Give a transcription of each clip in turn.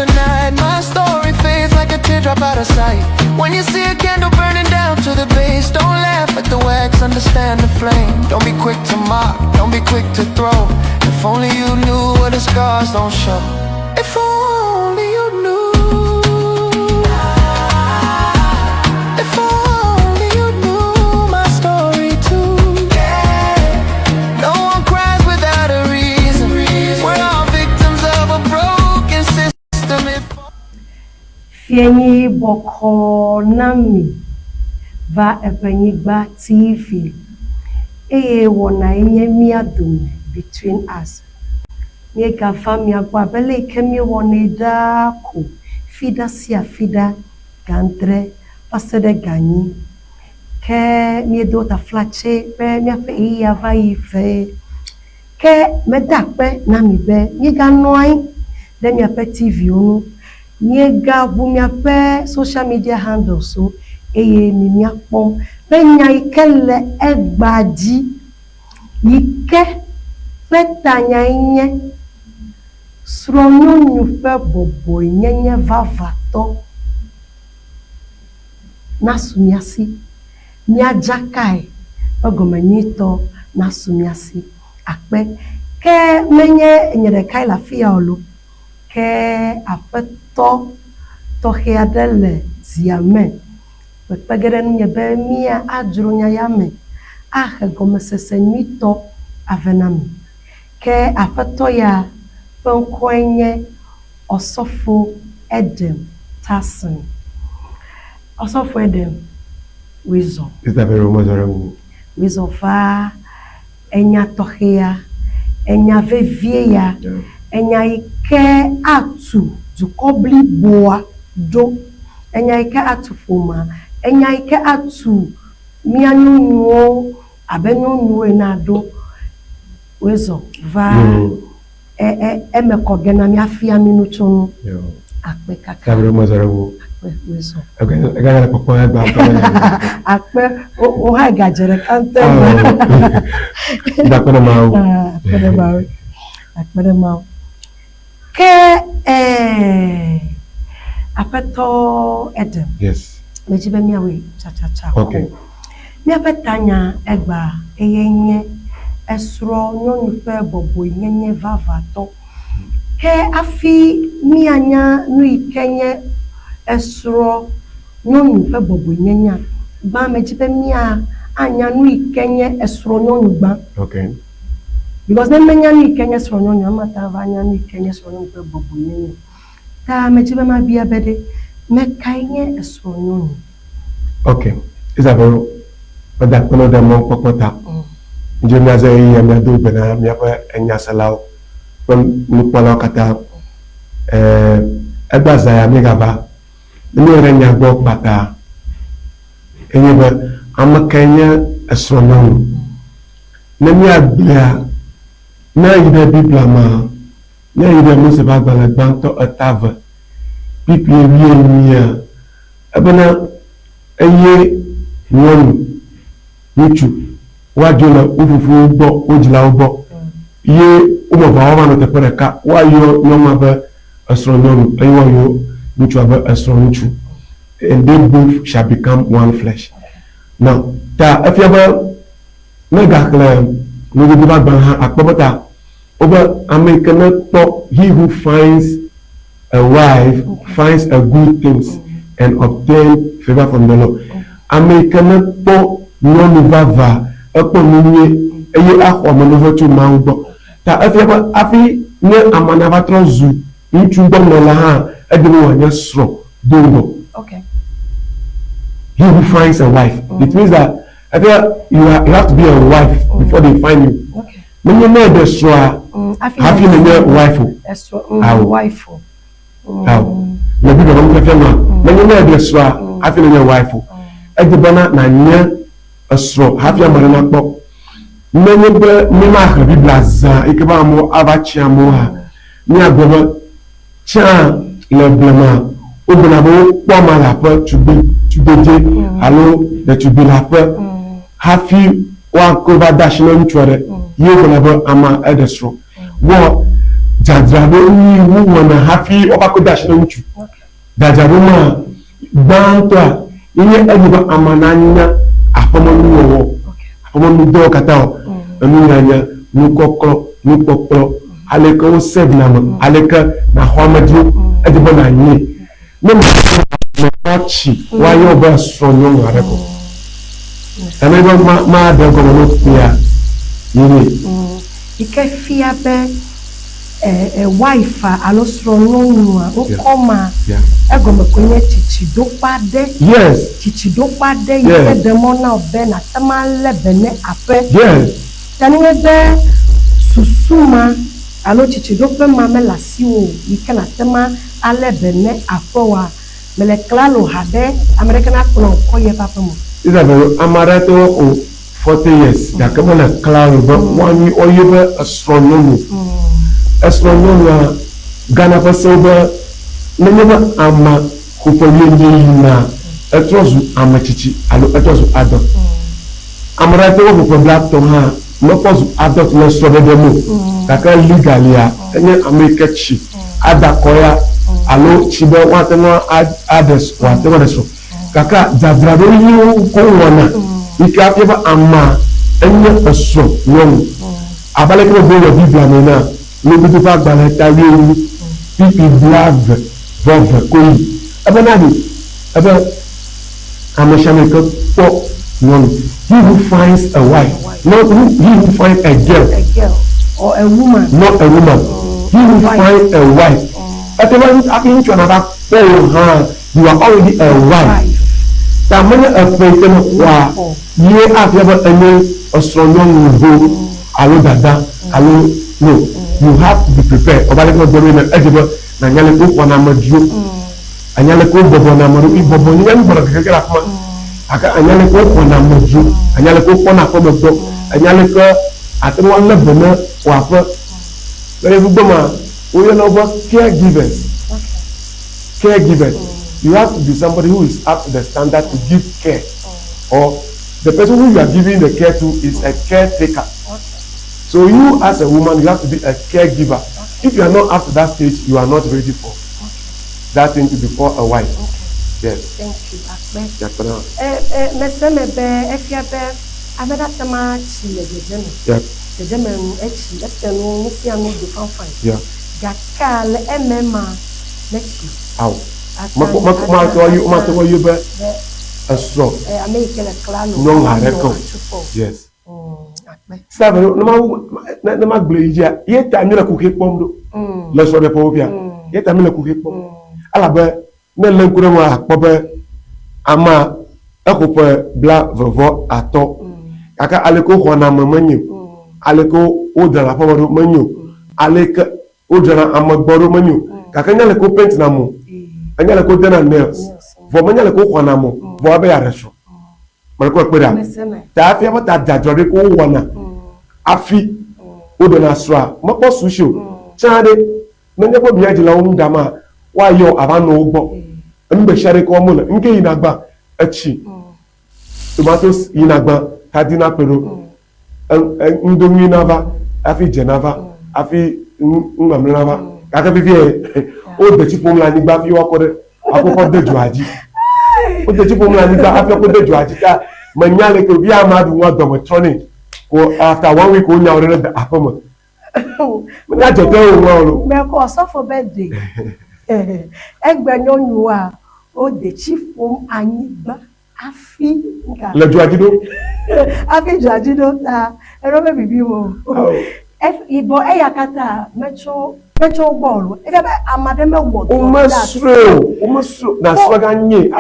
the night, my story fades like a teardrop out of sight. When you see a candle burning down to the base, don't laugh at the wax, understand the flame. Don't be quick to mock, don't be quick to throw. If only you knew what the scars don't show. If only you knew. If only you knew my story too. No one cries without a reason. We're all victims of a broken system. Fieni boko nami va epenigba TV. Wona enye miadum between us. Nye gafami agwa bele kemi wona da ko fida sia fida gantre pasede gani ke mi dota flache pe mi afa iya va ife ke medakpe na mi be nye ga noi de mi afa TV onu nye ga bu mi afa social media handles so mi apom benya ikele egbaji ike petanya inye sronyo fe bobo nyenye vavato nasumiasi miajakai ogomanyito nasumiasi akpe ke menye nyere kai la fia olo ke apeto to headele ziame pegere nye be mia adrunya yame gomesese nyito avenami ke apeto ya penkwenye osofo Edem Tassen osofo Edem wizo is that very much wizo va enya tohea enya vevie ya enya ike atu dukobli boa do enya ike atu fuma enya ike atu mianyuo abenyuo na do wizo va emekogena mi afia minuto akpe kaka kabiro mazarabu wizo agana papa ba akpe o ha gajere kante da kono mawo akpe mawo ke apeto Edem yes mejibe mi awe cha okay mi apetanya egba eyenye esro nyonu fe bobo nyenye vavato ke afi mi anya nu ikenye esro nyonu fe bobo nyenya ba mejibe mi anya nu ikenye esro nyonu gba okay because nem menya nu ikenye esro nyonu amata va anya nu ikenye esro nyonu fe bobo nyenya ta mejibe ma bia bede me kainye esro nyonu okay Isabel pada kono da mon kokota njemia za yi mi ado bena mi apa enya salao from nupala kata egbaza ya mi gaba ni ore nya gbo pata enye ba amakanya astronomy na mi abia na ida biblia ma na ida musa ba gbala gbanto atava pipi wi enia abana eye wonu nichu wajona ufufu bo ojila ubo ye umo ba wa no tepere ka wa yo no ma ba astronomy ayo yo nichu ba astronomy and they both shall become one flesh now ta afia ba mega clan no go ba ban ha akpobota over american to he who finds a wife finds a good things and obtain favor from the Lord american to no vava epo nunye eye ahoma no vetu mango ta afia afi ne amana batrozu nchu gbo la ha edimo wanya sro dongo okay he who finds a wife it means that you have to be a wife before they find you okay when you know the sro have you a wife wife how you be the one fema when you know the sro have you a wife edibana na nya asro have you marina kpo menye be mi ma ka biblia za ikeba mo abachi amo ha ni agoba cha le blema obina bo po ma la pe tubeje allo de tubi la pe have you wa ko ba dash no ntwore ye obina bo ama edesro wo Jadrabo yi wu na hafi obako dash na uchu. Jadrabo ma banto inye ejiba amananya apomonu wo. Apomonu do kata o. Anu nyanya nu kokro nu popro aleka o save na ma aleka na hwamadi ejiba na nyi. Ne ma chi wa yo ba strong no areko. Ameba ma de go no pia. Yini. Ike fia be wife alo strong o koma egome konye chichidopade chichidopade ye demona obe na tamale bene ape taniwe be susuma alo chichidope mame la siwo ike na tema ale bene afowa mele klalo hade americana klon koye papa mo Isabel amarato o 40 years yakama na klalo ba wani oyebe astronomy astronomy Ghana pasoba neneba ama kupolende na etrozu amachichi alo etrozu adult amarato o ko black to ha no pozu adult na strobede mo kaka legally a enye america chi adakoya alo chibe wateno ades wateno deso kaka jadrado yi ko wona ikafiba amma enye peso no abale ko bo yo biblia na le bidu fa gba na tawi ewu pipi blave vove koyi abanani aba amashame ko po no he who finds a wife not he who finds a girl or a woman not a woman he who finds a wife whatever happening to another you are already a wife tamanya afeiten wa ye afiaba ene osronyo ngo alo dada alo no you have to be prepared obale ko dori na ejebo na nyale ko kona madio anyale ko bobo na maru ibobo ni ngam bora kekera kuma aka anyale ko kona madio anyale ko kona ko bobo anyale ko atmo na bena wa fa bere bugoma we no bo caregivers you have to be somebody who is up to the standard to give care or the person who you are giving the care to is a caretaker. So you as a woman, you have to be a caregiver. If you are not up to that stage, you are not ready for that thing to be called a wife. Yes. Thank you. Mr. Mebe, if you have another time, yes. Sabe, no ma gleja, ye tammi la kuke pomdo. La so de povia. Ye tammi la kuke pom. Ala be, ne lenkure mo akpobe ama ekope bla vovo ato. Kaka aleko hona mamanyu. Aleko odra pobo manyu. Aleka odra amagboro manyu. Kaka nyale ko paint na mo. Anyale ko dena nails. Vo manyale ko hona mo. Vo abe ya reso. Malko kweda. Ta afia ba ta jajore ko wona. Afi odona sra mo po susho. Chade menye ko biya jila o ndama wa yo abano ugbo. Mbe share ko mo na nke yinagba achi. Tomatoes yinagba kadina pero. Ndomi nava afi jenava afi ngamlava. Kaka bibi o de chipo mla ni gba fi wo ko de akoko deju aji. O de chipo mla ni gba afi ko deju aji ka manyale ko bi amadu wa domotronic ko after 1 week o nya ore da apoma na je te o wo me ko so for birthday egbe nyonyu wa o de chipo anigba afi nga leju ajido afi jajido ta ero be bibi wo ibo eyakata mecho ball e be amade me wo o masro na swaga nye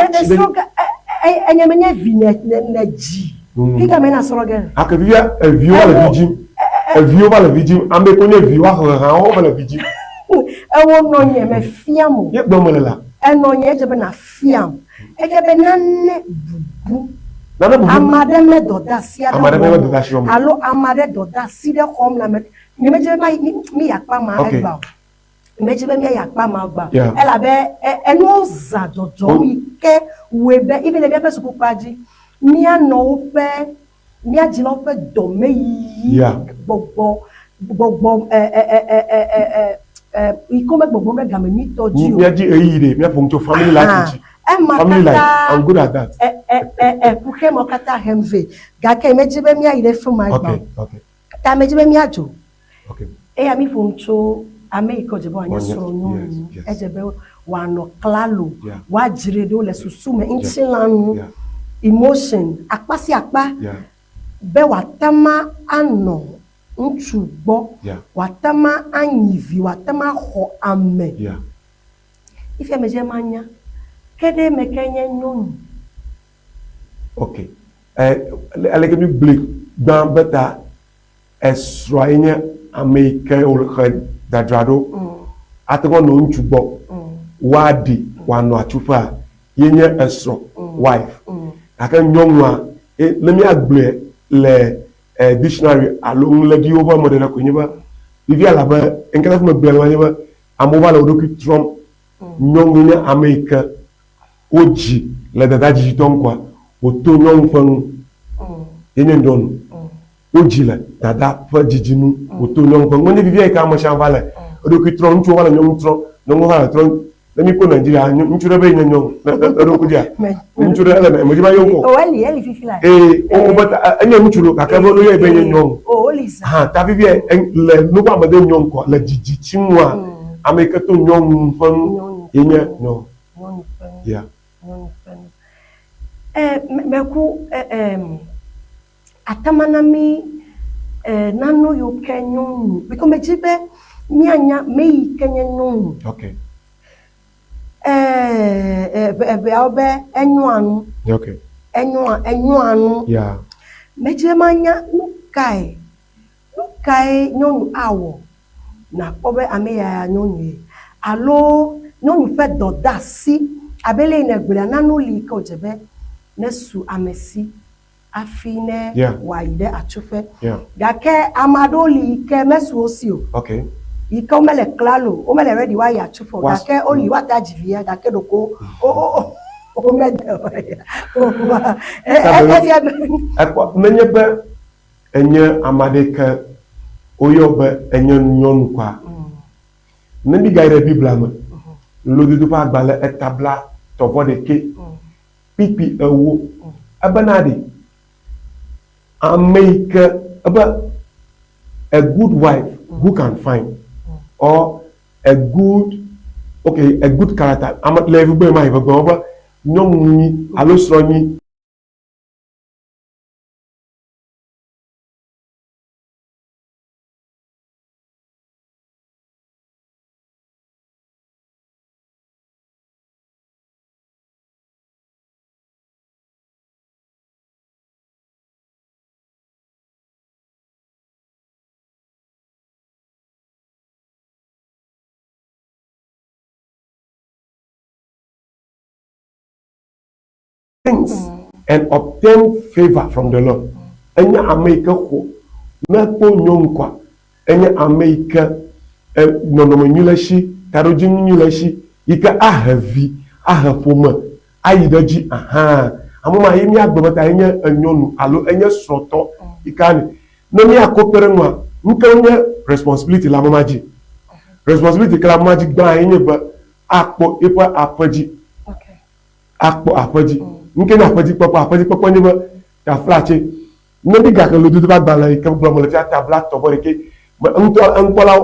enyemenya vinet na ji figa me na soroge akavia evio ba la vigim ambe ko ne viwa han o ba la vigim ewo no nye me fiam ye do mo la eno nye je be na fiam e je be na ne bubu na bubu amade me doda si amade me doda si o alo amade doda si de kom na me je mi yakpa ma egba meje be mi yakpa ma gba ela be eno za dodo ike webe even le be su pupaji mi ano pe mi ajina pe do me yi gbogbo il comme bon me game ni toji me di eyire me for family life family life I'm good at that pour que mo kata hemve ga ke mejibe mi ayire fun my okay ta mejibe mi ajo okay ami funcho ame ko jebo anya soro no ejebe wa no klalo wa jire do le susume inchilanu emotion akpasi akpa be watama ano ntugbo watama anyivi watama ho ame ife meje manya kede mekenye nyonu okay alege mi blake dan beta esroanye America or dadrado atego no ntugbo wadi wano achufa yenye esro wife aka nyonwa lemi agble le dictionary along le di over model ko nyiba bibi ala ba enkala fu mabel wa nyiba amoba la odoki trump nyongu ne America oji le dadaji ton kwa oto nyong fang yenye ndon oji la dada fa jijinu oto nyong fang woni bibi ka mo chanvale odoki trump nchu wala nyong trump nyong wala trump lemi ko Nigeria nchu rebe nyong odoku dia nchu rebe mo jiba yonko o eli fifila o bata anya nchu ka ka bo lo ye be nyong o lisa ha ta bibi le no ba de nyong ko le jiji chinwa America to nyong fang yenye no yeah meku atamanami nanu yo kenyonu because mejibe mianya mei kenyonu okay be obe enyuanu okay enyuanu yeah mejibe manya nukai nyonu awo na obe ameya nyonu alo nyonu fe doda si abele ina gbele nanu li ka ojebe nesu amesi afine waide achufe gake amadoli ke mesu osio okay ika o mele klalo o mele ready wa ya achufo gake oli wata jivia gake doko o mede menye be enye amadeke oyobe enye nyonu kwa nebi gaire bibla me lodidu pa gbale etabla tobo de ke pipi ewo abanadi make a good wife who can find or a good character am level be mai be oba nyomuni alosroni things and obtain favor from the Lord. Enya America ho na po nyonkwa enya America nonomo nyulashi taroji nyulashi ika ahavi ahapoma ayidaji amoma yemi agbobata enya anyonu alo enya sroto ikani no mi akopere nwa nkenye responsibility la mamaji responsibility kala mamaji gba enya ba akpo ipa apaji akpo apaji nkene apaji papa ni ba ta flache no bi ga kan lodu ba gba la ike gbo mo le fi tabla to bo ke nto ankola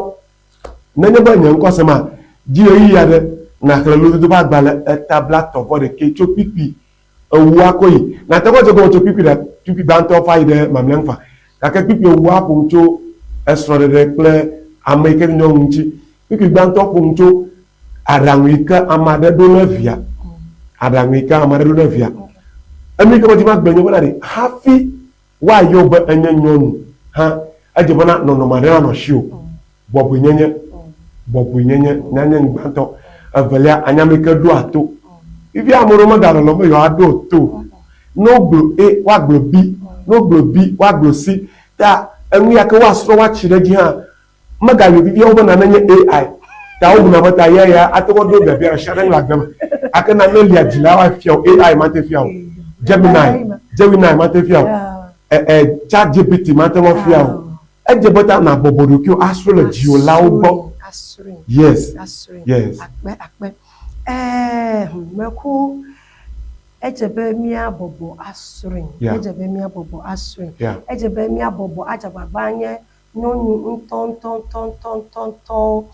nanya ba nyan ko sama ji yi ya de na kan lodu ba gba la tabla to bo ke cho pipi owu akoyi na te ko je go cho pipi da pipi ban to fa ide mamlenfa ka ke pipi owu apo cho esro de ple ameke nyo nchi pipi ban to po cho aranwika amade do na via adamika amadu na via amika bajima gbenyo bona de hafi wa yo ba anyanyonu ha ajebona no madara no shio bobu nyenye nanya ngbanto avalia anyamika do ato ibi amuru madara lo yo ado to no glo wa glo b no glo b wa glo c ta enwi aka wa soro wa chire gi ha magayo bibi o bona nanya ai ta o na mata ya atoko do be bia sharing la gam akana no lia jilawa fio ai mate fio Gemini mate fio chat gpt mate mo fio e je bota na bobodo ki astrology o lawo bo Asrin. Yes. Asrin. Yes. Akpe. Meko ejebe mia bobo Asrin. Yeah. Ejebe mia bobo Asrin. Yeah. Ejebe mia bobo ajagbanye nyonyu nton.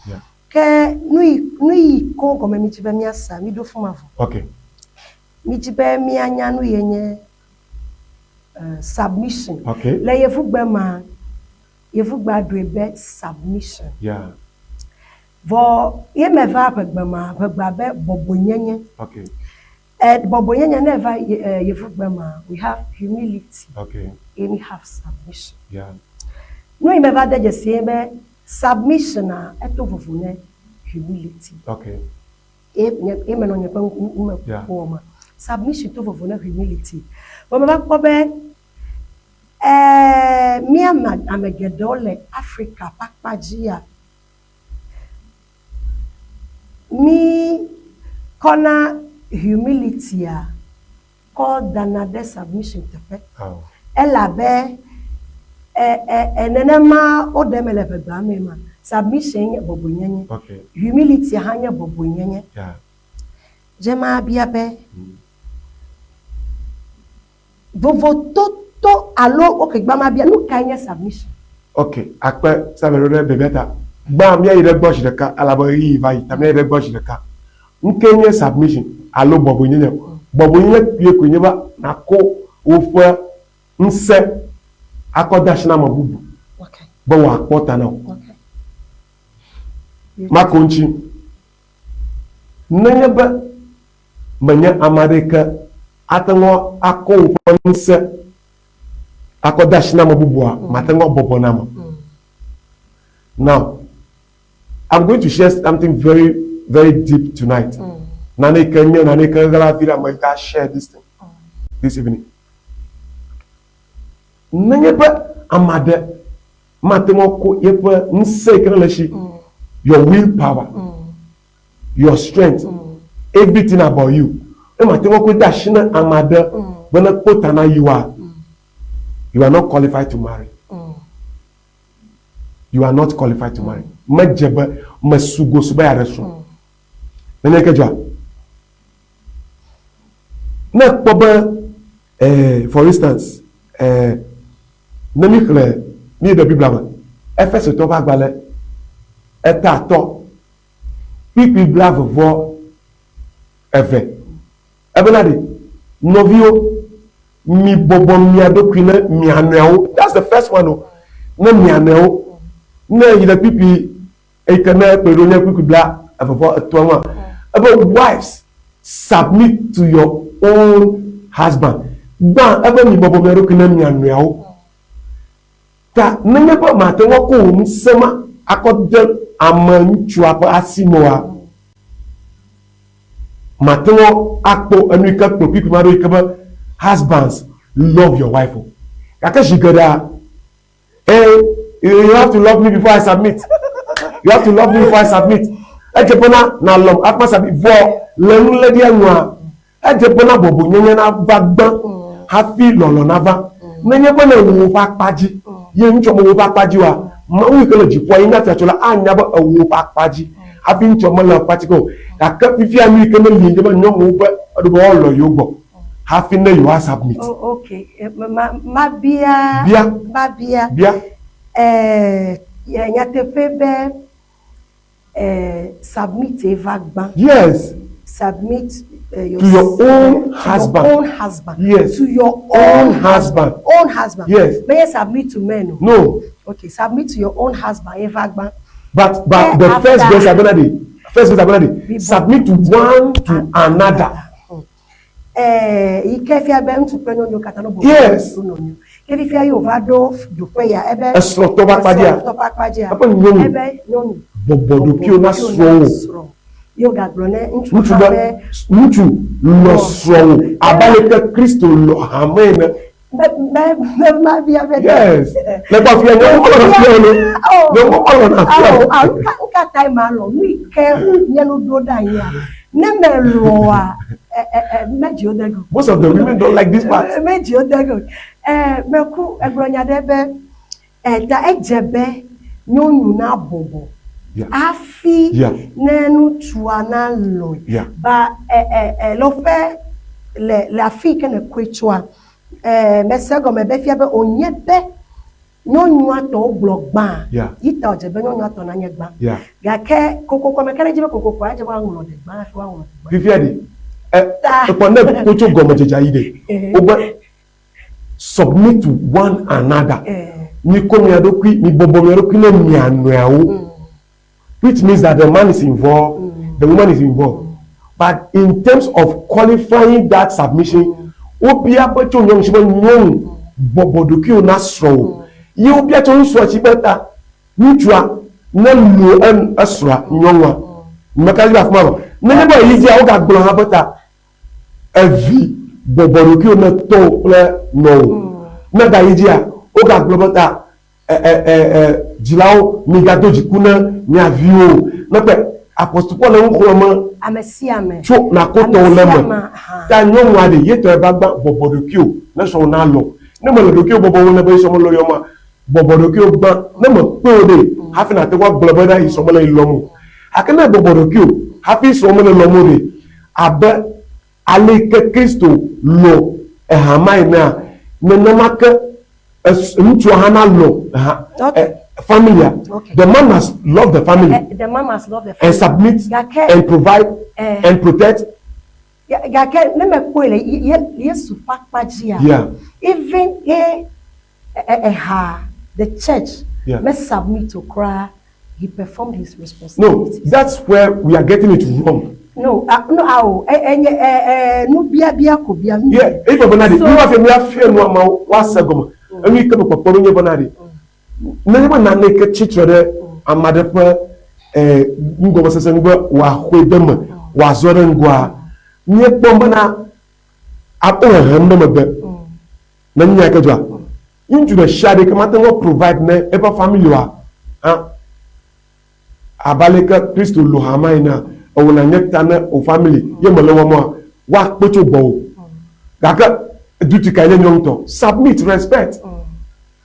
Yeah. Ke nui ko gome mi jibe mia sa mi do fumavo. Okay. Mi jibe mia nya nu yenye submission. Okay. Le yefugba drebe submission. Yeah. Vo ye meva begba be bobo nyenye. Okay. Bobo nyenye never yefugba we have humility. Okay. And we have submission. Yeah. No meva de jese be submission na eto fofune humility. Okay. E meno nye Yeah. ma submission to fofune humility. Bo meva ko be mi amegedole Africa pakpajia mi kona humility a called another submission tepe Oh. elabe enenema odemele begame ma submission ye bobo nyenye Okay. humility hanya bobo nyenye Yeah. jema biabe vovo toto alo okay gbama bia no kanya submission. Okay. Akpe saberone bebeta. Ba mi ayire gbo shireka alabo yi vai. Ta mi ayire gbo shireka. Nkenye submission alo bobo nyenye. Bobo nyenye pie ko nyeba na ko ofo nse akodash na mabubu. Okay. Bo wa akpota na. Okay. Makonchi. Nanyeba manya amareka atango ako ofo nse akodash na mabubu a matango bobo na ma. Now, I'm going to share something very, very deep tonight. Nane Kenya, Nane Kangala, Vira, Maita, share this thing this evening. Nanyepa amade matemoko yepa nsekeleshi your willpower, your strength, everything about you. E matemoko dashina amade bana potana you are not qualified to marry. You are not qualified to marry. Majeba masugo suba ya reso. Nene jwa. Na poba for instance nemi kle ni de Bible Efes to ba gbale eta to pipi blave vo eve. Ebelade novio mi bobo mi adokwina mi anuawo. That's the first one. Na mi anuawo. Na yida pipi ekana peronya kukubla afofo atowa about wives submit to your own husband ba aba mi bobo mero kina mi anuawo ta nanya ba mate wako msema akodde amanchu apa asimoa mate wo akpo anuka kpo pipi maro ikaba husbands love your wife kaka shigada you have to love me before I submit. You have to love me before I submit. Ejepona na love after submit for lenu ledi anwa. Ejepona bobo nyenye na bagban hafi lolo nava. Nenye bona wo pakpaji. Ye ncho mo pakpaji wa. Ma wi kele jipo yin na fiachola anya ba wo pakpaji. Hafi ncho mo la patiko. Aka fifi ami kele yin je ba nyo mo ba odo lo yo gbo. Hafi na you submit. Oh, okay. Mabia. Bia. Nyatefebe submit evagban. Yes. Submit to your own husband. Your own husband. Yes. To your own husband. Own husband. Yes. May you submit to men? No. Okay, submit to your own husband. Evagban. But the first verse Abelade, submit to one to another. Yes. If you overdose, you pay a slot of Padia. Upon you, Bobo, Pio, strong. You got Brone, Mutu, no strong. Abalete Christo, Amen. Yes. Let us hear no most of the women don't like this part. Meku ebronya debe da ejebe nyonu na bobo afi nenu tuana lo ba lo fe la fi ke ne kwetwa mesego me be fia be onye be nyonyu ato blogba ita oje be nyonyu ato na nyegba ga ke kokoko me kare jibe kokoko aje ba nwo de gba fi wa nwo fifia di upon kocho gomo jeja ide oba submit to one another ni komi adokwi ni bobo mi adokwi na mi anuawo which means that the man is involved the woman is involved but in terms of qualifying that submission obi abacho nyong shiba nyong bobo dokwi na sro ye obi acho nso achi beta mutua na lu en asra nyongwa makazi ba fuma na nebo yizi a oga gbon ha beta evi bobo dokwi na to ple no na ga yizi a oga gbon beta jilao migato jikuna ni avio na pe apostle Paul nko mo amesiame cho na ko to lemo ta nyom wa de yeto e bagba bobodokio na so na lo na mo dokio bobo wona be so mo lori o ma bobodokio gba na mo pe o de hafi na te wa global da iso mo le lomo akena bobodokio hafi so mo le lomo de abe ale ke Kristo lo e hamai na namaka family. Okay. The man must love the family. The man must love the family. And submit and provide and protect. Yeah. Even the church must submit to cry. He performed his responsibility. No, that's where we are getting it wrong. No, yeah, if Bonadi, you have a fear no amount was a goma. And we come up with Bonadi. Never nake chitred a mother Ngo was a single Wahwedem was Zorangua near Bombana up over him number bed. Nanyakaja into the shadow come out provide ever family. Abaleka Christo Lohamaina. O na nyetana o family ye melewo mo wa kpocho bo gaka duty kanye nyonto submit respect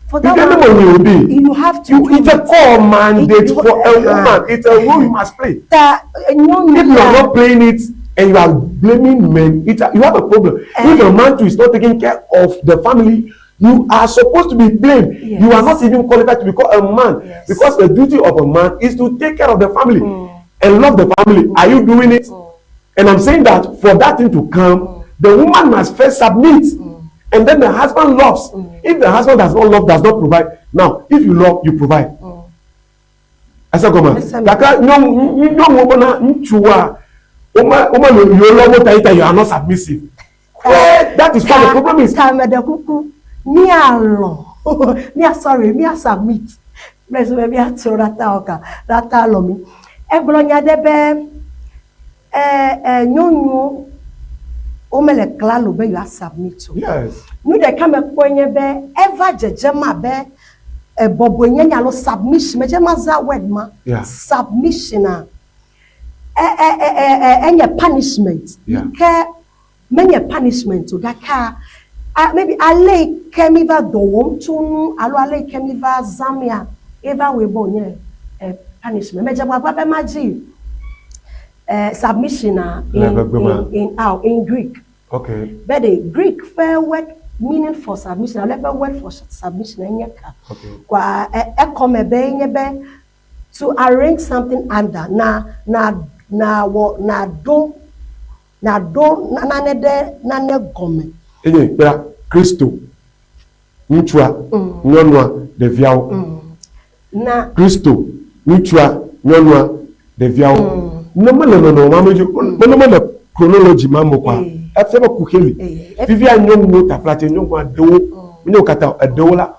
for that one, you have to it's a core mandate for a woman. It's a role you must play. If you are not playing it and you are blaming men, you have a problem. If a man too is not taking care of the family, you are supposed to be blamed. Yes. You are not even qualified to be called a man, because the duty of a man is to take care of the family and love the family. Are you doing it? And I'm saying that for that thing to come, the woman must first submit, and then the husband loves. If the husband does not love, does not provide, now if you love, you provide. I said, "Come on, you are not submissive." That is what the problem is. Me submit. Me rata lomi. Eglonya debe nyonyo omele klalo be you submit to. Yes. Nu de kame kwenye be ever jejema be bobo nyanya lo submission mejema za word ma submission na enye punishment ke menye punishment to gaka maybe ale kemiva dowom tunu alo ale kemiva zamia eva webo nye punishment mejema baba maji submission in Greek. Okay. But the Greek fair word meaning for submission, I never word for submission. Okay. To arrange something under na gome. Christo. Mutua nyonwa de viao. Na Christo. Mutua nyonwa de viao. No, mama chronology mambo kwa. Afeba kukeli. Vivia nyongo taflate nyongo do. Minyo kata adola.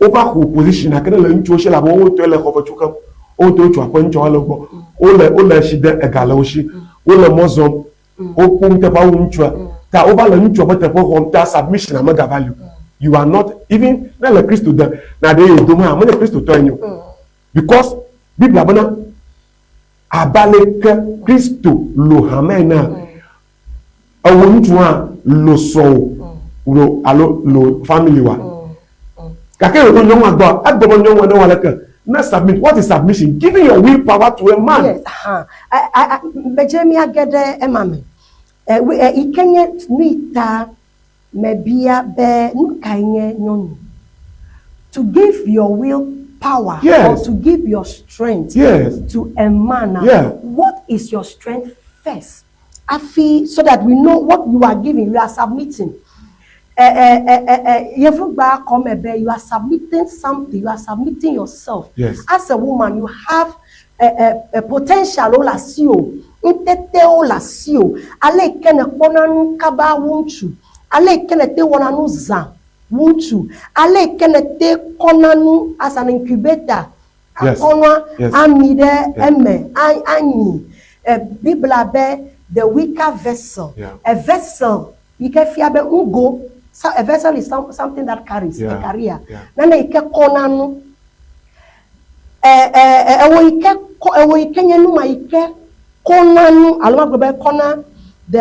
Oba ko position akena la ncho shela bo to le ko chuka. O to chu akwancho alogo. O le shida egala oshi. O le mozom. O punte ba unchwa. Ta oba la ncho ba te ko ta submission amaga value. You are not even na le Christo na de do ma mo le Christo to enyo. Because Bible abana abaleke Christo lo hamena awonjua lo so lo alo lo family wa kake lo nyonwa gba agbo nyonwa na walaka Not submit. What is submission? Giving your willpower to a man. Yes. Bejemia gede emame. Ikenye nuita mebia be nukainye nyonu. To give your willpower, Yes. or to give your strength, Yes. to a man. Yeah. What is your strength first? Afi, so that we know what you are giving, you are submitting. You are submitting something, you are submitting yourself. Yes. As a woman, you have a potential ola sio, intete ola sio, ale kene konanu kaba wunchu, ale kene te wananu za wunchu, ale kene te konanu as an incubator. Yes. Akonwa Yes. amide eme anyi. Bibla be the weaker vessel. Yeah. A vessel, you can fear be ugo. So a vessel is something that carries a carrier. Nana ike konanu. Ewo ike nyenu ma ike konanu. Aloma gobe kona.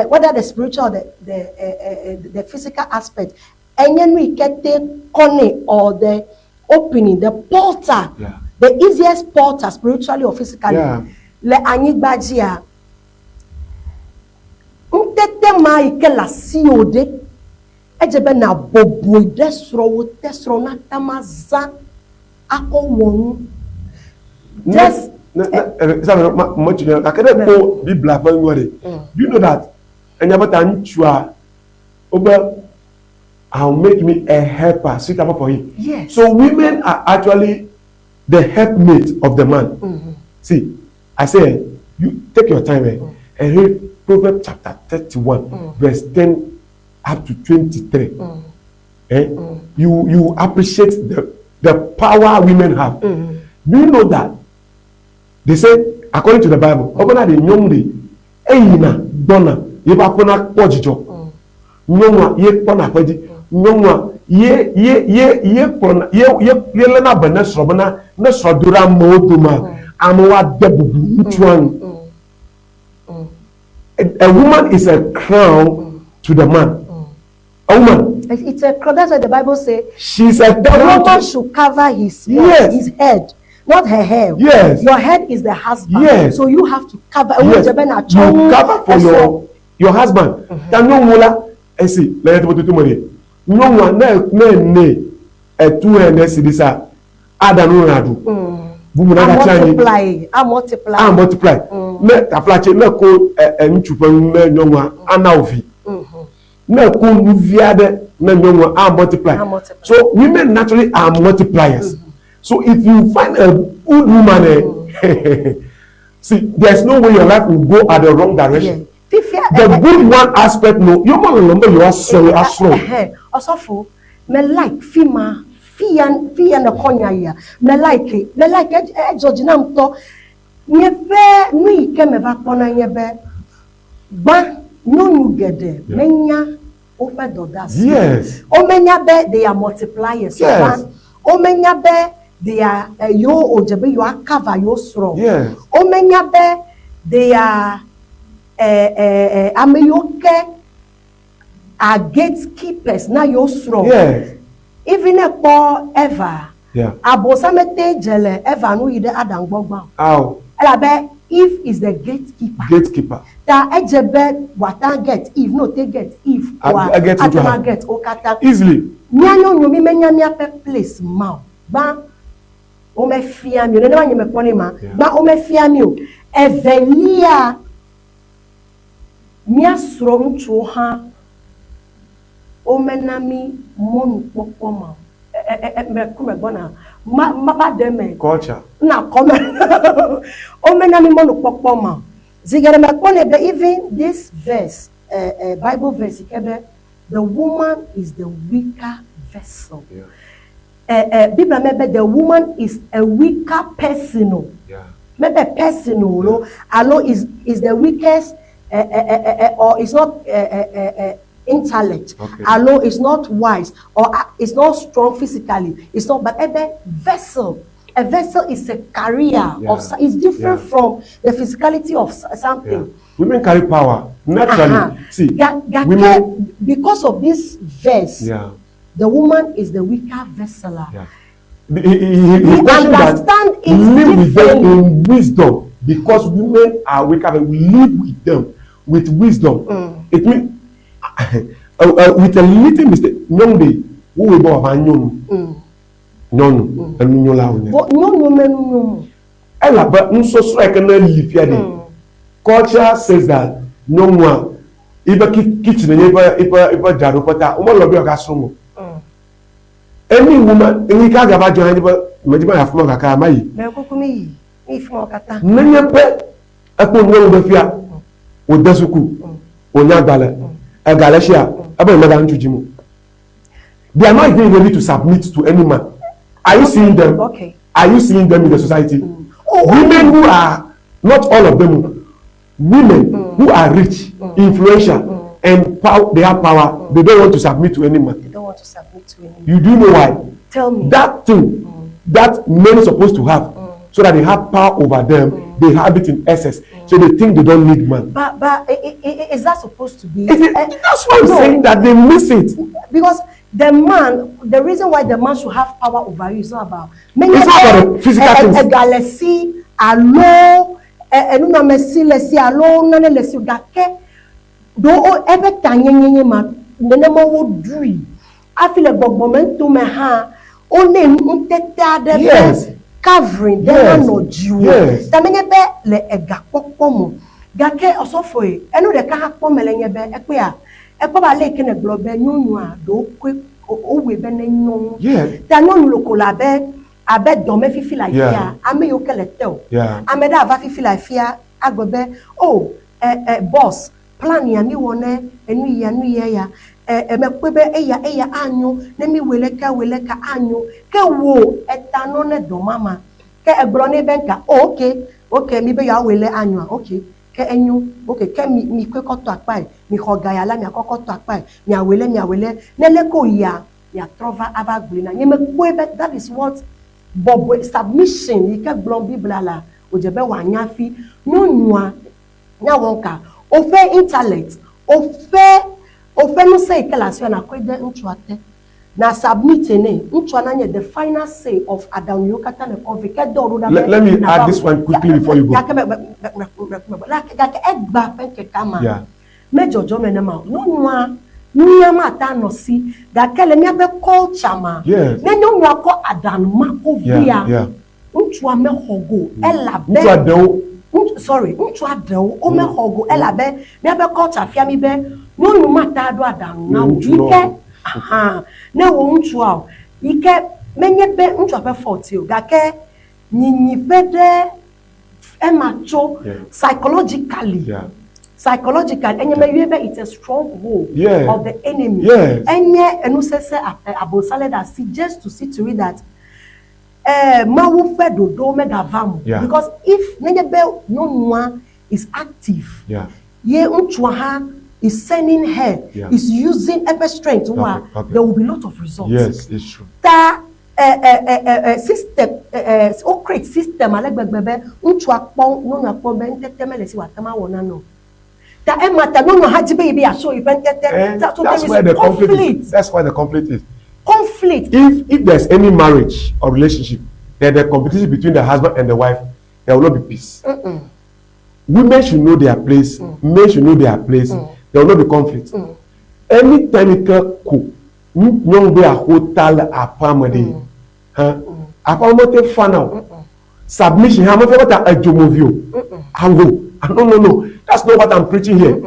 Whether the spiritual, the physical aspect. Enyenu ike te kone or the opening, the portal. Yeah. The easiest portal, spiritually or physically. Yeah. Le anyigbajia. Ntete ma ike la siode. Ejebe na bobo desro na tamaza ako wonu. Just Do you know that? I'll make me a helper, suitable for him. yes. So women are actually the helpmate of the man. See, I say, you take your time and read Proverbs chapter 31, verse 10 up to 23. You appreciate the power women have. Do you know that? They say, according to the Bible, Obana de Nyomde, Eina, Donna, Yebapona Pojijo, Nyomwa, Ye Pona Podi, Nyomwa, Ye Lena Benes Robana, Nesrodura Moduma, Amoa Debu, which one? A woman is a crown to the man. A woman. It's a crown. That's what the Bible says. She's a The crown. woman should cover his head, not her hair. Yes. Your head is the husband. Yes. So you have to cover. Yes. You cover for your husband. Then no mula. I see. Let me do money. No one ne a 200 cedisa. Adanu nadu. I multiply. Me aflache me ko nchupan me nyonwa anaovi. Me ko nuviade me nyonwa multiply. So women naturally are multipliers. So if you find a good woman, see, there's no way your life will go at the wrong direction. The good one aspect, no, you man remember you are so strong. Also, me like fima. Fia na konya ya me like Georgina mto nyebe nui keme va kona nyebe ba nyonu gede menya ofe dodas. Yes. O menya be they are multipliers. Yes. O menya be they are yo ojebe you are cover your strong. Yes. O menya be they are ameyoke are gatekeepers na your strong. Yes. Even a poor ever. Yeah. Abosamete jele ever no yide adam gbogbo. Ow. Elabe if is the gatekeeper. Gatekeeper. Ta ejebe watan get if no take get if I get into her. get okata. Easily. Nyanyo nyomi menya mi ape place ma. Ba o me fia mi. Nene wanyi me pone ma. Ba o me fia mi o. Evelia mi asro nchu ha. Omenami monu pokoma me kume bona ma deme Culture. na come omenami monu pokoma zigere me kone be even this verse Bible verse ikebe the woman is the weaker vessel. Bible maybe the woman is a weaker person. Maybe personal no allo is the weakest or is not intellect. Allo is not wise or is not strong physically. It's not, but a vessel. A vessel is a carrier of. It's different from the physicality of something. Women carry power naturally. See, women because of this verse. The woman is the weaker vessel. he questioned that understand it live with them differently. in wisdom, because women are wicked. We live with them with wisdom. It means with a little mistake, young day, who will go about young, young, and young loud. But no. Ella, but no so strike and then live here. Culture says that no one, even kitchen, if Jarupata, one of your gastronomy. Any woman, any Kagaba join Majima of Mogaka, Mai. Mekukumi, if Mokata. Many a pet upon one of the fear with Dasuku, or Nagala, a Galatia, about Madame Jujimu. They are not even ready to submit to any man. Are you seeing them? Okay. Are you seeing them in the society? Women who are, not all of them, women who are rich, influential, and they have power, they don't want to submit to any man. They don't want to submit to anyone. You do know why? Tell me. That thing that men are supposed to have, so that they have power over them, they have it in excess, so they think they don't need man. But is that supposed to be? That's why I'm saying that they miss it. Because the man, the reason why the man should have power over you is not about. It's not about the physical things. A galaxy, allo, una messi lesi allo, nane lesi gake. Do o ebe tanyenye ma nene mo wo dui. I feel a bogbomentu me ha. One unteta de Yes. covering. Yes. They no jiwo. Yes. Tamenye be le egakpomo. Gake osofoe. Enu de ka hakpo melenye be ekwe a. Ekpo ba le kene globe nyonyo a do kwe owe be ne nyonyo. Yes. Ta nyonyo lokola be abe dome fifi la fia. Ame yo kele teo. Yeah. Ame da ava fifi la fia agobe. Oh, boss. Plan ya mi wone enu ya. Me kwebe eya anyo ne mi weleka anyo ke wo etano ne do mama ke egbro ne benka okay mi be ya wele anyo okay ke enyo okay ke mi kwe koto apai mi hoga la mi akokoto apai mi awele ne le ko ya trova ava glina ye me kwebe. That is what bobo submission ike blon bibla la ojebe wa nyafi no nwa nya wonka ofe intellect ofe no say kelasio na kwede ntuate na submit ne ntuana nye the final say of Adam Yokata ne convict do ru. Let me add this one quickly before you go. Like egba penke kama Yeah. me jojo me na ma no nwa nyama ta no si da kele me be culture ma Yes. ne no nwa ko Adam ma ko via Yeah. ntua me hogo ela be Ntu adewo. sorry ntua adewo o me hogo ela be me be culture fia mi be no no mata do Adam na ike aha na wo ntua ike menye be ntua be 40 o ga ke nyinyi bede emacho psychologically. Yeah. Psychological, it's a stronghold of the enemy. Yes. That suggests to see to it that because if Nenebe is active, is sending her, is using every strength, there will be a lot of results. Yes, it's true. System create system alegbegbe untuapon no na pon ben tetemele si watama wona no. Ta emata no haji baby aso ibentete. That's where the conflict is. That's why the conflict is. Conflict. If there's any marriage or relationship, there's a competition between the husband and the wife, there will not be peace. Women should know their place. Men should know their place. There will not be conflict. Anytime it could, young be a hotel apamade. Apamade final. Submission. How much about a jomovio? No. That's not what I'm preaching here.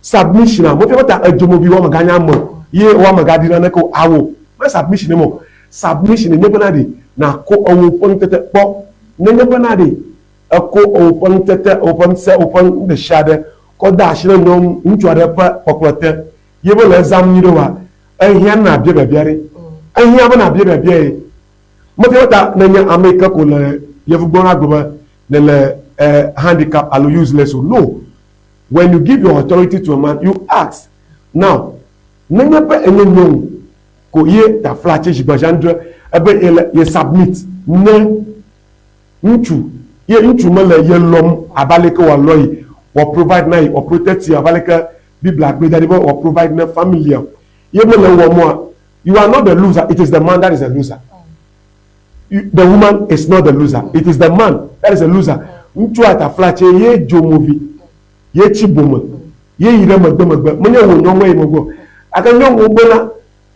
Submission. How much about a jomovio? Maganyamo. Ye o magadina neko awo. My submission mo. Submission. Nebenadi. Na ko owo pontete po. Nebenadi. A ko owo pontete open se open the shadow. Ko dash no ntuade pa popote. Ye bo exam yirowa. Ehia na bia babiare. Ehia ba na bia babiare. Mo fe wata na nya America ko le yevugbona gboba le handicap alo useless. No. When you give your authority to a man, you ask. Now, nenya pe enye nyong ko ye ta flache jibajandre ebe ye submit ne nchu ye nchu mele ye lom abaleke wa loyi or provide na or protect you abaleke be black be that or provide na family ye mele wo mo you are not the loser, it is the man that is the loser. the woman is not the loser. It is the man that is a loser. Untu ata flache ye jomovi ye chiboma ye yire magbe monye wo nyonwo e mogo aka nyonwo gbona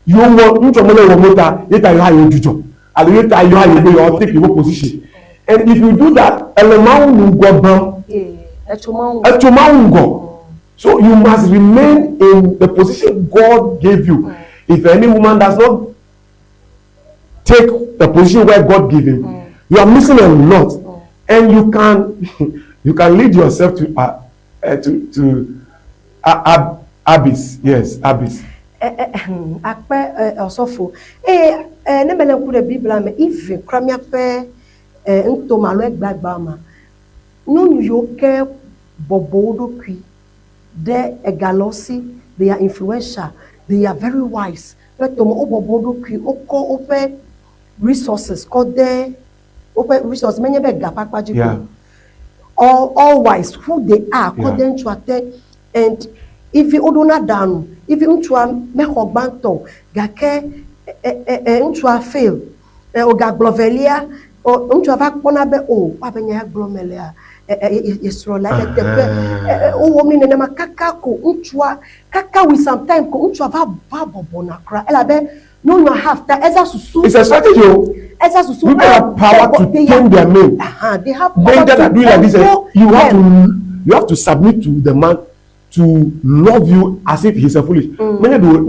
yo wo untu mo le wo mota ye ta yo ha yo jujo ale ye ta yo ha yo go take your position. And if you do that, elema go bam etuma ungo. So you must remain in the position God gave you. If any woman does not take the position where God gave him, you are missing a lot. And you can lead yourself to abyss. Yes, abyss. Akpe osofo. Ne mele ku de Bible me if kramia pe nto malo egbagba ma. No you ke bobodo kwi. They egalosi, they are influential, they are very wise. But tomo bobodo kwi oko ope resources called there open resources many be gapakpa jiko. All wise who they are according to attend. And if you odona down, if you untua me hogbanto gake untua fail o gaglovelia o untua va kpona be o abenya glomelia yesro la de o womni ne ma kaka ko untua kaka with some time ko untua va bobo na kra ela be no you have that susu. It's a strategy. People have power to tame their men. They have power that are doing like this. You have to submit to the man to love you as if he's a foolish. When you do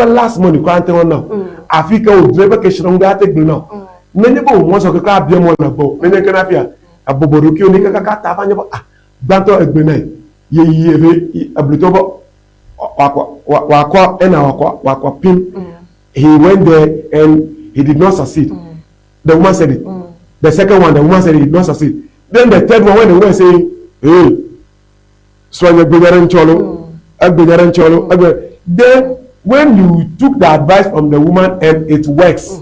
last money now. Africa will drive vacation on that now. Many people want to car be more about many can have a boboruki on the Kakata Banto Egbene ye ablutobo wakwa pin. He went there and he did not succeed. The woman said it. The second one, the woman said he did not succeed. Then the third one, when the woman saying, hey, so then when you took the advice from the woman and it works,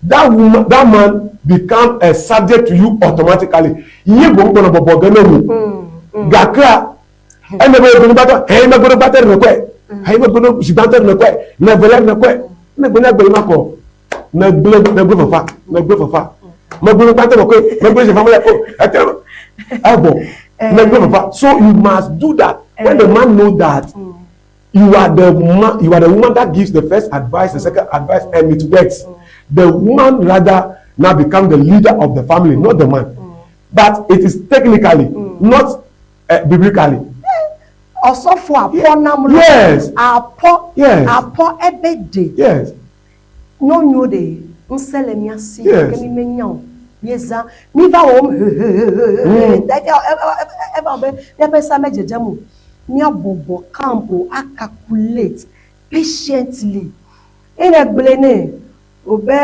that man become a subject to you automatically. Gakra, and the way to battle, hey, not going to battle in the way. Hey, not going to she battle in the way. Never let the way. Never let the way. No go for far. No go for far. No go battle. Okay, no go for family. I tell you, elbow. No go for far. So you must do that. When the man know that you are the woman that gives the first advice, the second advice, and it works. The woman rather now become the leader of the family, not the man. But it is technically not biblically. Also for a poor number. Yes. A poor ebede. Yes. No new day. Unsele miasi. Yes. Kemi menyo. Yeza. Niva om. Ever sa meje jamu. Nia bobo campo a calculate patiently. In a blene. Obe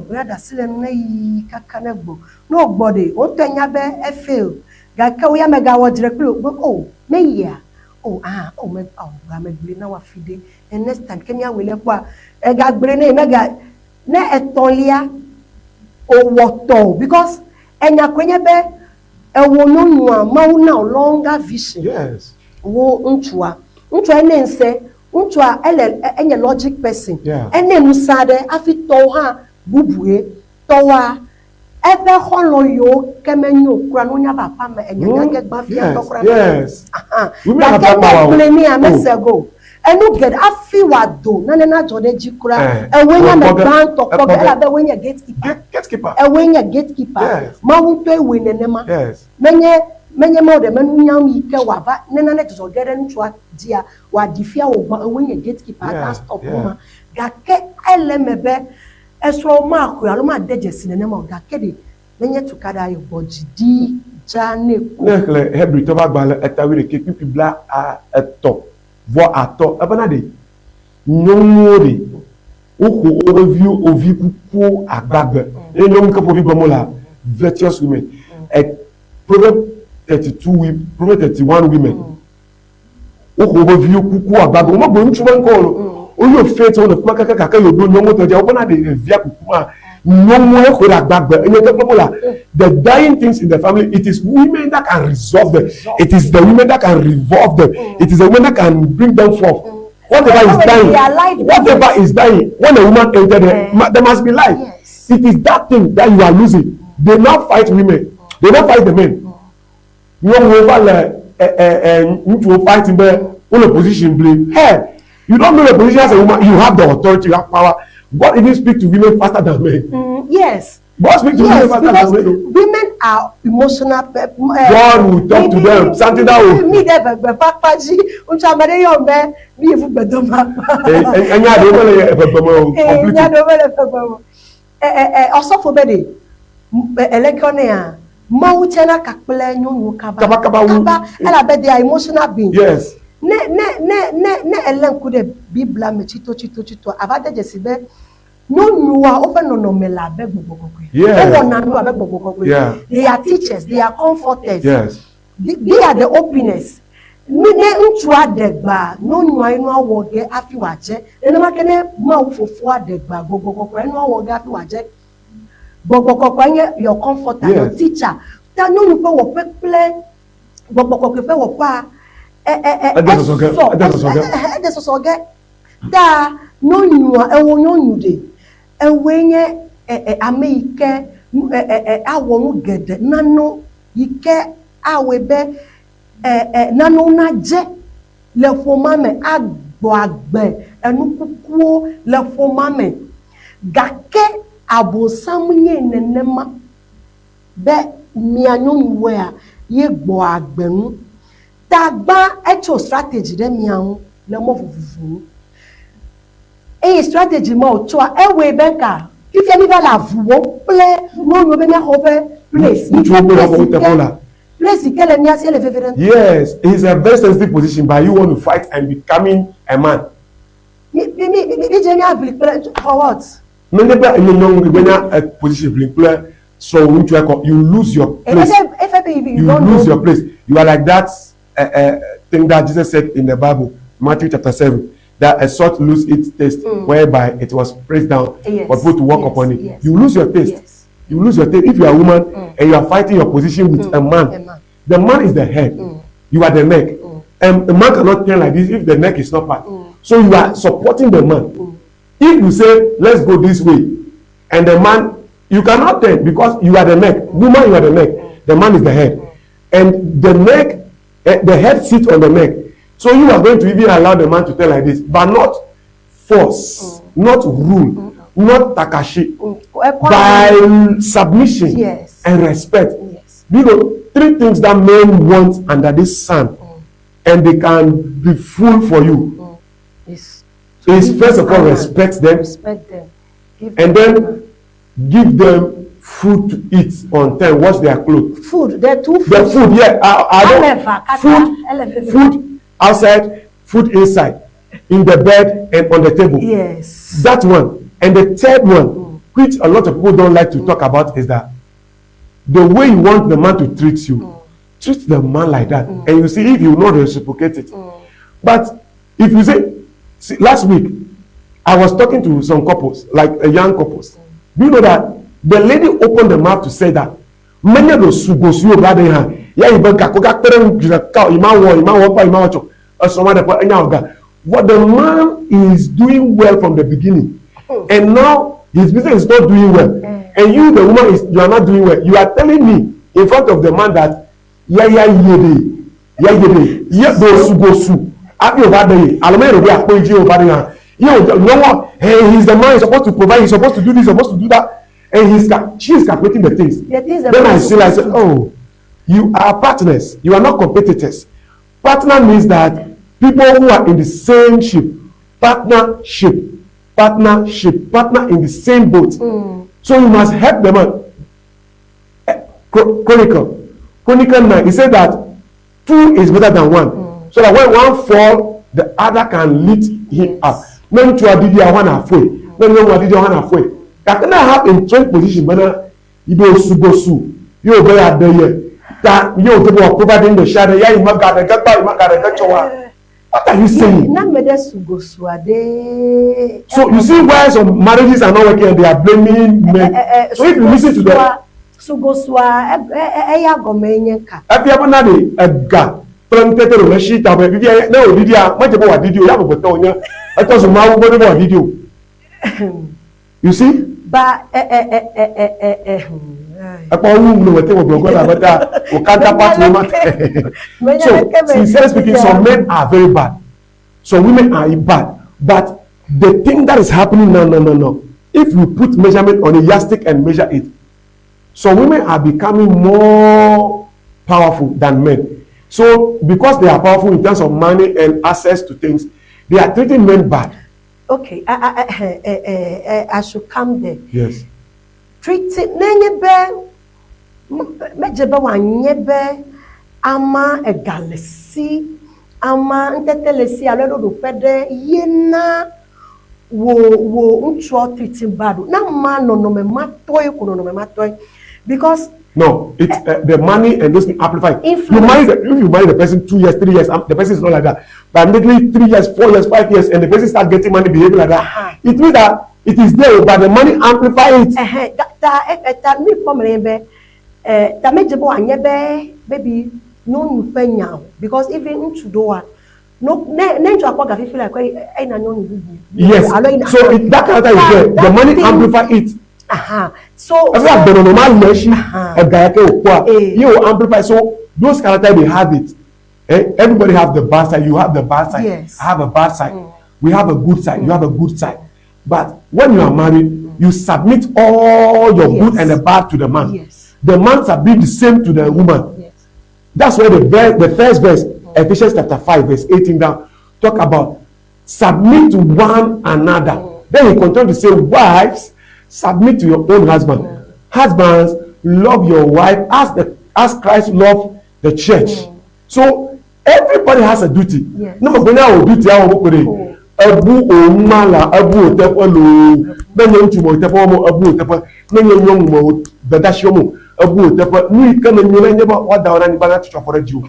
rather sile nei kakanegbo. Nobody. Ontenya be e fail. Gaka we mega wa directly oh me ya oh me ga me blene wa fide. And next time kenya we le kwa e ga blene mega na etolia o woto because enya kwenye be e wo no nua ma una longer vision. Yes. Wo ntua ene nse ntua enye logic person. Ene musade afi to ha bubue to wa ebe holo yo kemenyo kura no nya papa ma enya ge gba fi to kura. Yes. We have that power. Me amesego enu get afi wado na na jode jikura e wenya me ban to ko ela be wenya gatekeeper e wenya gatekeeper ma wunto e wenenema. Yes. Menye mo de menu nyam yike wava nena ne to gere ntwa dia wa difia wo gba wenye gatekeeper that stop ma gake elemebe eso ma akura lo ma dejesi nenema gake de menye to kada yo bojidi jane ko nekle hebri to ba gba etawire ke pipibla a eto vo ato abana de nyomori oko overview ovikuku agbagbe enyom ka povi gbomola virtuous women Proverbs 32 women, Proverbs 31 women. Overview kuku agbagbe mo gbo nchuman ko lo o yo faith on the makaka kaka yo do nyomo to je o na de via kuku ma no more the dying things in the family. It is women that can resolve them. It is the women that can revolve them. It is the women that can bring them forth. Whatever is dying, when a woman enters there must be life. Yes. It is that thing that you are losing. They now fight women. They don't fight the men. You will fight in the position blame. Hey, you don't know the position as a woman. You have the authority, you have power. God even speak to women faster than men. Yes. God speak to women faster than men. Women are emotional. God will talk to them. Something that will. Me there, Papaji, unchamade yombe, me ifu bedoma. Enya de wele ebebemo complete. Also for bedi, elekone mau chena kakple nyonyo kaba. Ela bedi are emotional being. Yes. Ne elen kude bibla me chito. Avade jesibe. Yeah. They are teachers, they are comforters. Yes. They are the openers. Your comforter, your teacher. Ewenye ameike awonu gede nano ike awebe nano naje le fomame agbo agbe enukukuo le fomame gake abosamunye nenema be mianyonwe a ye gbo agbe nu tagba echo strategy de mianu le mo fufufu. A strategy more to a banker. If you never have one play, no, you have place. Yes, it's a very sensitive position, but you want to fight and becoming a man. For what? A position so you lose your place. You lose your place. You are like that thing that Jesus said in the Bible, Matthew chapter 7. That a salt lose its taste, whereby it was pressed down, but put to work upon it. You lose your taste. Yes. You lose your taste. If you are a woman and you are fighting your position with a man, the man is the head. You are the neck. And the man cannot turn like this if the neck is not part. So you are supporting the man. If you say, let's go this way, and the man, you cannot turn because you are the neck. Woman, you are the neck. The man is the head. And the neck, the head sits on the neck. So you are going to even allow the man to tell like this, but not force, not rule, not takashi, by submission and respect. Yes. You know, 3 things that men want under this sun, and they can be full for you. Is first of all respect them, and then give them food to eat on time, wash their clothes. Food, they're too food. The food, yeah. Food outside, food inside, in the bed and on the table. Yes. That one. And the third one, which a lot of people don't like to talk about, is that the way you want the man to treat you, treat the man like that. And you see if you not reciprocate it. But if you see, last week, I was talking to some couples, like a young couples. Do you know that the lady opened the mouth to say that many of those sugos you brother hand. Yeah, what the man is doing well from the beginning, and now his business is not doing well, and you, the woman, you are not doing well. You are telling me in front of the man that he's the man, he's supposed to provide, he's supposed to do this, he's supposed to do that, and she is calculating the things. Then I say, oh, you are partners, you are not competitors. Partner means that people who are in the same ship, partner in the same boat. So you must help the man. Chronicle 9, he said that 2 is better than 1. So that when one fall, the other can lift him up. When you are did one halfway, when you are did one halfway. That can have in trade position, but you go su, you go at the year. That you go providing the shadow, yeah, you got What are you saying? So you see why some marriages are not working and they are blaming men. So if you listen to them, if you have a gap, planted on a sheet of a video, no video, much about video, you have a batonia. I thought some more about video. You see? But Upon whom no whatever we counterpart women. So sincerely speaking, some men are very bad. Some women are bad. But the thing that is happening now, no. If you put measurement on a yardstick and measure it, some women are becoming more powerful than men. So because they are powerful in terms of money and access to things, they are treating men bad. Okay, I should come there. Yes. Treating mejebe wanyebe ama egalesi ama ntetelesi alodo do pede yena wo ncho treating bad na man no me matoy kuno no me matoy because no, it's the money and those things amplify. If you marry the person 2 years, 3 years, the person is not like that. But immediately 3 years, 4 years, 5 years, and the person start getting money behaving like that. It means that it is there, but the money amplify it. Me pomrebe that mejebo anyebe baby no nyufenya because even into do one no nenjo akwaga feel like I na no nubu. Yes. So that character is there. The money amplify it. So the normal meshi you amplify. So those characters they have it. Everybody have the bad side. You have the bad side. Yes. I have a bad side. We have a good side. You have a good side. But when you are married, you submit all your good and the bad to the man. Yes. The man submit the same to the woman. Yes. That's where the first verse, Ephesians chapter 5, verse 18 down, talk about submit to one another. Then he continues to say, wives, submit to your own husband. Husbands, love your wife as Christ loved the church. So everybody has a duty. Yes. No, but now duty abu omala abu otepolo benye ntumo otepo abu otepo nenye nyonmo bedashiomo abu otepo ni kana nyona nyeba wada ora ni bana twafore jiwo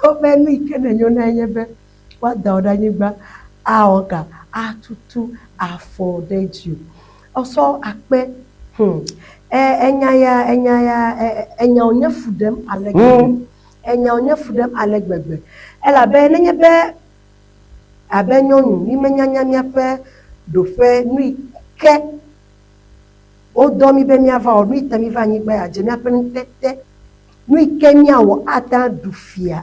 o be ni kana nyona nyebe wada ora ni gba aoga atutu afforded you also akpe enya onye fudem alegbegbe ela be nenye be abenyonu ni menyanya pe do fe nu ke o do mi be mi ava o nu temi va nyi gba aje mi apen tete nu ke mi awo ata du fia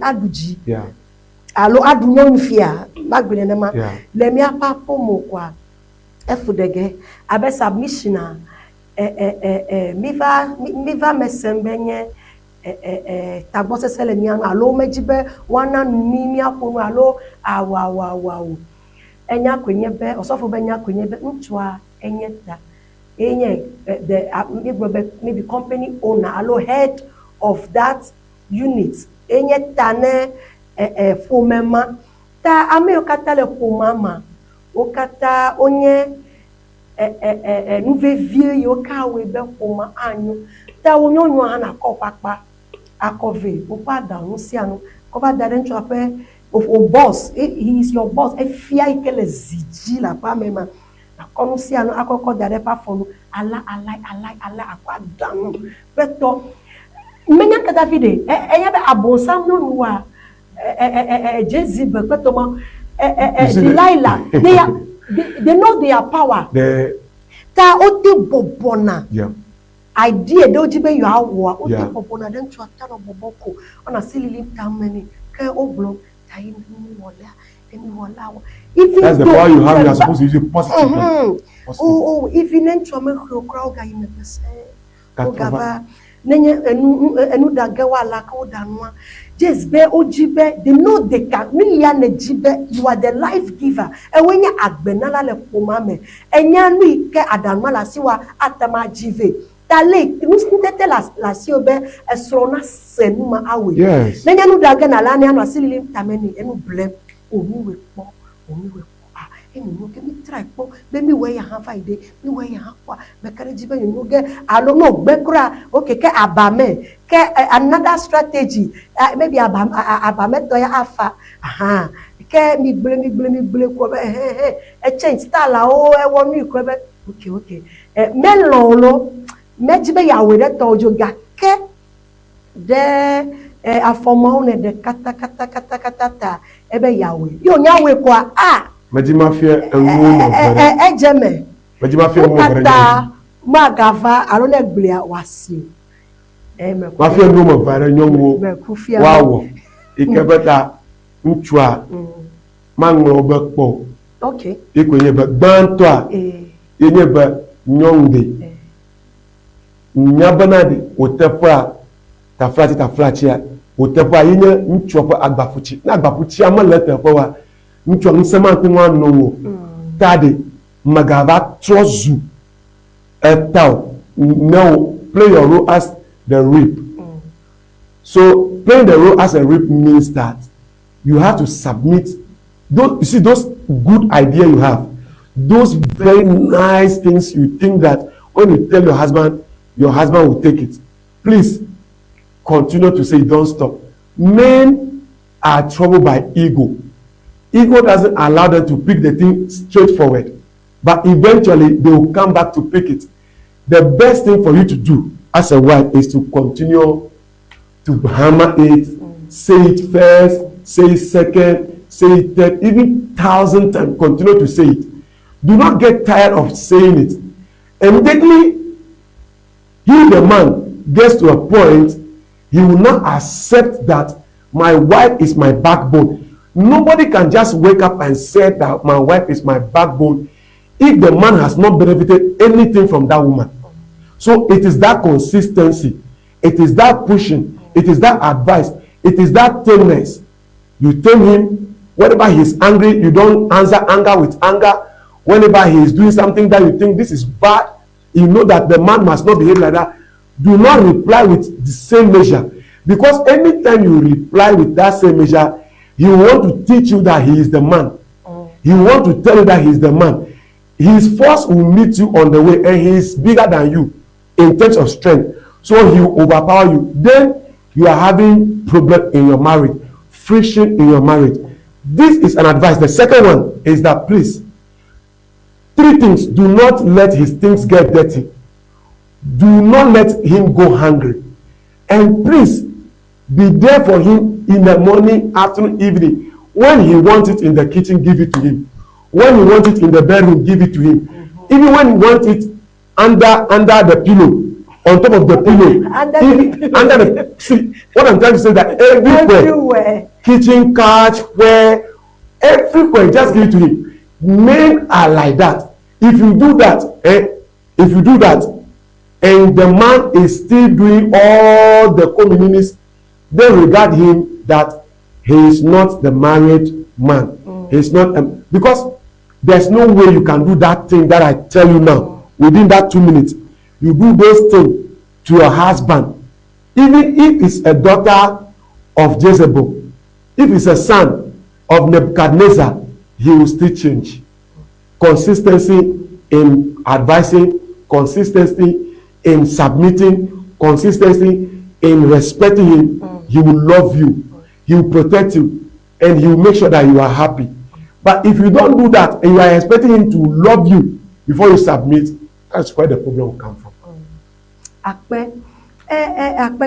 aduji alo adunyo fia magbele na ma le mi apa pomo kwa efudege abe submissiona mi va mesembenye tagbosesele ni alo mejibe wana nimi akunu alo awa enya kwenye be osofo be nya kwenye be ntwa enyeta maybe company owner alo head of that unit enyeta ne fomema ta ame okata le fomama okata onye nuvevie yoka we be foma anyu ta onyonyo ana kopapa akove opada nusiano koba daren chope of boss he is your boss efia ikele ziji la pa mema akonusiano akoko dare pa fonu ala akwadanu beto menya ka Davide enya be abonsam no nuwa Jezebel beto ma Delilah they know their power ta oti bobona idea dojibe you awo oti bobona den to atano boboko ona silili tamani ke oblo tayi ni wala even that's the power you have. You are supposed to use it positively. If you need to make your crowd guy in the person ogaba nenye enu dagewa la ka odanwa just be ojibe they know they can me ya na jibe you are the life giver e wenya agbenala le pomame enya nu ike adanwa la siwa atama jive tale nustete la siobe esrona senuma awe nenye nu dage na la ni anu asilili tameni enu blem omiwe po no ke mi try po be mi we ya ha fa ide mi we ya ha kwa be kare ji be no ge alo no gbe kura okay ke abame ke another strategy maybe abame to ya afa aha ke mi ble ko be change style la o e wonu iko be okay melon lo meji be ya we de tojo ga ke de afọmọ ne de kata ebe yawe yo nyawe kwa Meji mafia enwo ejeme Meji mafia enwo kata magava arone gblia wasi mafia enwo mo bare nyonwo wawo ikebeta nchu a manglo be po okay ikonye be gbanto a yenye be nyongde nyabanade otepa taflati a otepa yenye nchu pa agbafuchi na agbafuchi amalete pa wa nchu nsema ntinwa no tade magava trozu etaw now play your role as the reap. So playing the role as a reap means that you have to submit those, you see, those good ideas you have, those very nice things you think that when you tell your husband will take it. Please continue to say, don't stop. Men are troubled by ego. Ego doesn't allow them to pick the thing straightforward, but eventually they will come back to pick it. The best thing for you to do as a wife is to continue to hammer it, say it first, say it second, say it third, even 1,000 times, continue to say it. Do not get tired of saying it. Immediately, the man gets to a point, he will not accept that my wife is my backbone. Nobody can just wake up and say that my wife is my backbone if the man has not benefited anything from that woman. So it is that consistency, it is that pushing, it is that advice, it is that tameness. You tell him whenever he is angry, you don't answer anger with anger. Whenever he is doing something that you think this is bad, you know that the man must not behave like that. Do not reply with the same measure, because anytime you reply with that same measure, he want to teach you that he is the man. He want to tell you that he is the man. His force will meet you on the way, and he is bigger than you in terms of strength. So he will overpower you. Then you are having problem in your marriage, friction in your marriage. This is an advice. The second one is that, please, 3 things. Do not let his things get dirty. Do not let him go hungry. And please, be there for him in the morning, afternoon, evening. When he wants it in the kitchen, give it to him. When he wants it in the bedroom, give it to him. Even when he wants it under the pillow, on top of the pillow, see what I'm trying to say, that everywhere, kitchen, couch, where, everywhere, just give it to him. Men are like that. If you do that, and the man is still doing all the communities, they regard him that he is not the married man. He is not, because there's no way you can do that thing that I tell you now within that 2 minutes. You do those things to your husband, even if it's a daughter of Jezebel, if it's a son of Nebuchadnezzar, he will still change. Consistency in advising, consistency in submitting, consistency in respecting him. He will love you, he will protect you, and he will make sure that you are happy. But if you don't do that and you are expecting him to love you before you submit, that's where the problem will come from. Akpe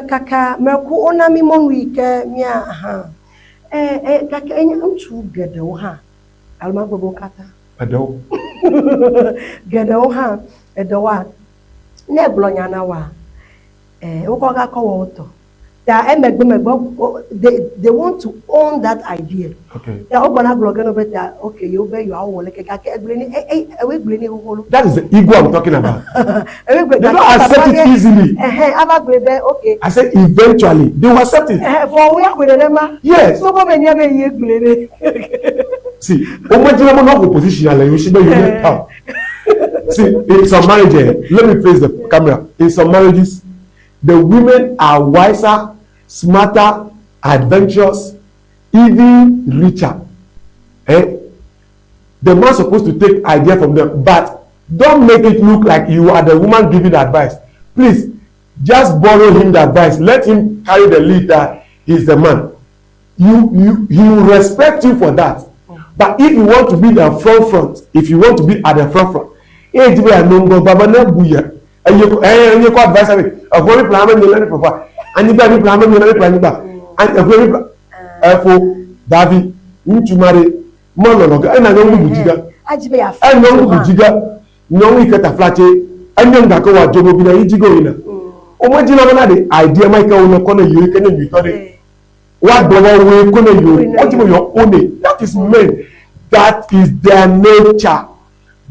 kaka meku ona mi monwi ke mia ha kaka enya ntu gedewo ha alma gbogbo kata Adewo gedewo ha edowa na eblonya na wa woko ga ko woto that they want to own that idea. Okay. Okay, you that is the ego I'm talking about. They don't accept it easily. Okay. I said eventually they will accept it. Yes. See, see, in some marriages, let me face the camera. In some marriages, the women are wiser, smarter, adventurous, even richer. The man supposed to take idea from them, but don't make it look like you are the woman giving the advice. Please, just borrow him the advice. Let him carry the lead that he's the man. He will respect you for that. But if you want to be the front, if you want to be at the front, eh, you are no go baba na buya. And you call advice of a very plan and you papa. And you be plan and you plan back. And a very for David, you to marry monologue. And I don't know Bujiga. I know Bujiga. No we get a flat. And then that go at Jobo Bina Ijigo ina. Omajina the idea Michael no corner you can you thought it. What brother we gonna you? What you your own? That is men. That is their nature.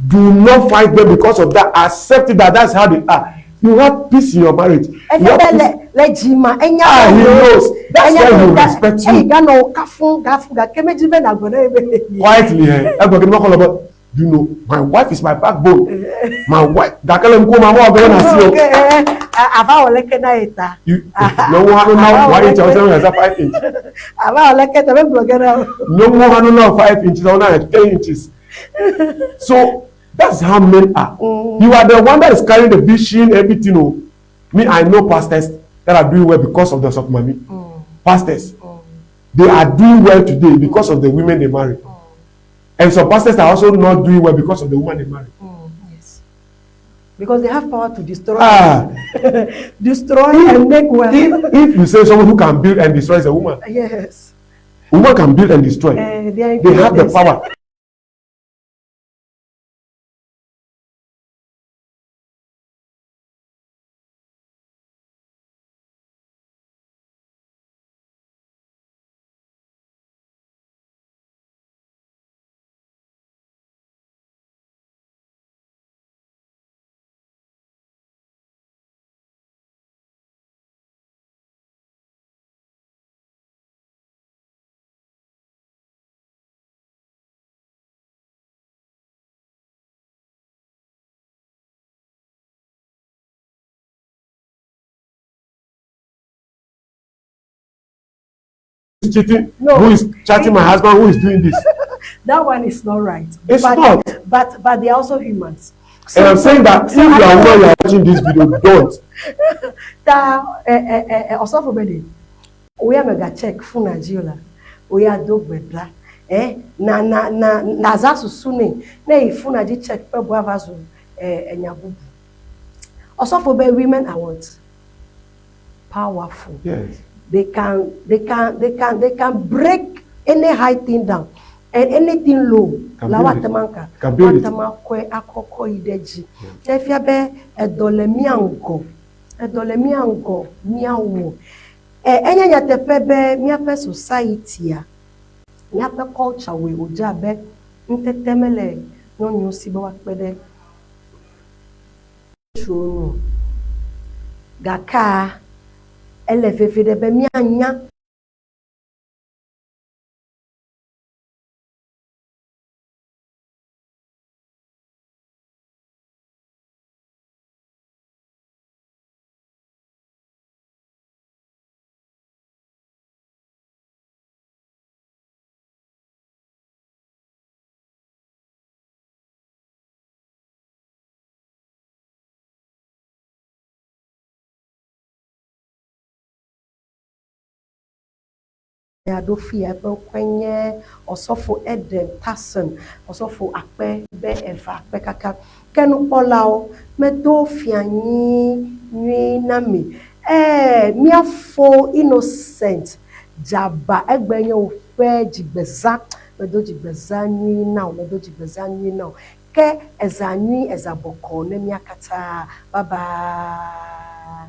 Do not fight them because of that. Accept it that that's how they are. You have peace in your marriage. He knows. That's why he respects you. Quietly, you know, my wife is my backbone. My wife. You no one now why you tell me as a 5 inch. No one now 5 inches or 10 inches. So that's how men are. You are the one that is carrying the vision, everything. Oh. Me, I know pastors that are doing well because of the soft mommy. Pastors, they are doing well today because of the women they marry. And some pastors are also not doing well because of the woman they marry. Yes. Because they have power to destroy. Destroy and make well. If you say someone who can build and destroy is a woman. Yes. Woman can build and destroy. They have the power. Cheating, no. Who is chatting my husband, who is doing this? That one is not right. It's not. But they are also humans. So, and I'm saying that if you are aware you are watching this video, don't. Also for me, we are mega check for Nigeria. We are dog bedla. Na zasu sune. Na ifuna di check pe boavazo enyabubu. Also for me, women are what? Powerful. Yes. They can break any high thing down and anything low. Lawatemanka. Watamakwe akoko ideji. Tefia be edolemiango miawo. Enya nyatepe be miape society ya. Miape culture we oja be ntetemele no nyusi be wakpede. Shono. Gaka LFF de be mianya. Adofi ebe kwenye osofo edem tasen osofo akpe be eva akpe kaka kenu polao medofi anyi nwi nami miafo innocent jaba egbenye ofe jigbeza medo jigbeza nwi na ke ezanwi ezaboko ne miakata bye.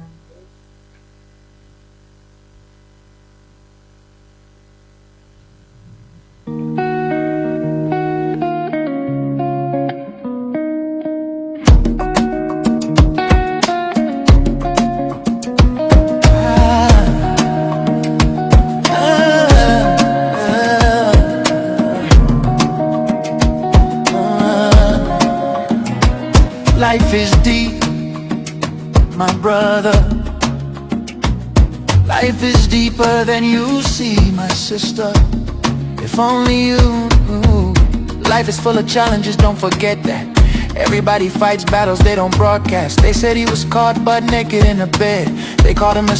Life is deep, my brother. Life is deeper than you see, my sister. If only you knew. Life is full of challenges, don't forget that. Everybody fights battles they don't broadcast. They said he was caught butt naked in a bed. They called him a